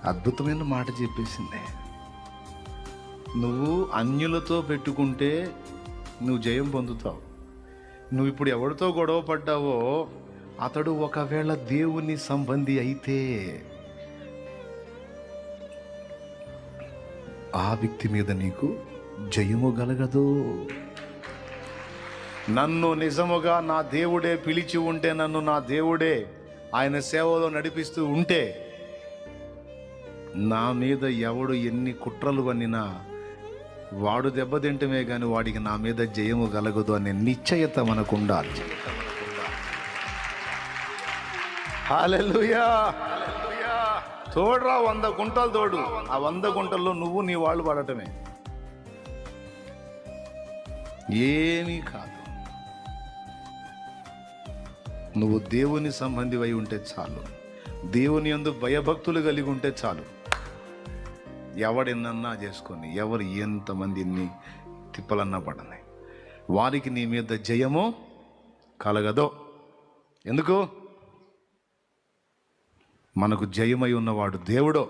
అద్భుతమైన మాట చెప్పేసింది. నువ్వు అన్యులతో పెట్టుకుంటే నువ్వు జయం పొందుతావు. నువ్వు ఇప్పుడు ఎవరితో గొడవ పడ్డావో అతడు ఒకవేళ దేవుని సంబంధి అయితే ఆ వ్యక్తి మీద నీకు జయము కలగదు. నన్ను నిజముగా నా దేవుడే పిలిచి ఉంటే, నన్ను నా దేవుడే ఆయన సేవలో నడిపిస్తూ ఉంటే, నా మీద ఎవడు ఎన్ని కుట్రలు వన్నినా వాడు దెబ్బతింటమే కానీ వాడికి నా మీద జయము కలగదు అనే నిశ్చయత మనకు ఉండాలి. హల్లెలూయా. తోడురా 100 గుంటలు తోడు, ఆ 100 గుంటల్లో నువ్వు నీ వాళ్ళు పడటమే, ఏమీ కాదు. నువ్వు దేవుని సంబంధివై ఉంటే చాలు, దేవుని యందు భయభక్తులు కలిగి ఉంటే చాలు. ఎవడెన్నన్నా చేసుకొని, ఎవరు ఎంతమంది ఎన్ని తిప్పలన్నా పడనాయి, వారికి నీ మీద జయము కలగదు. ఎందుకు? మనకు జయమై ఉన్నవాడు దేవుడు.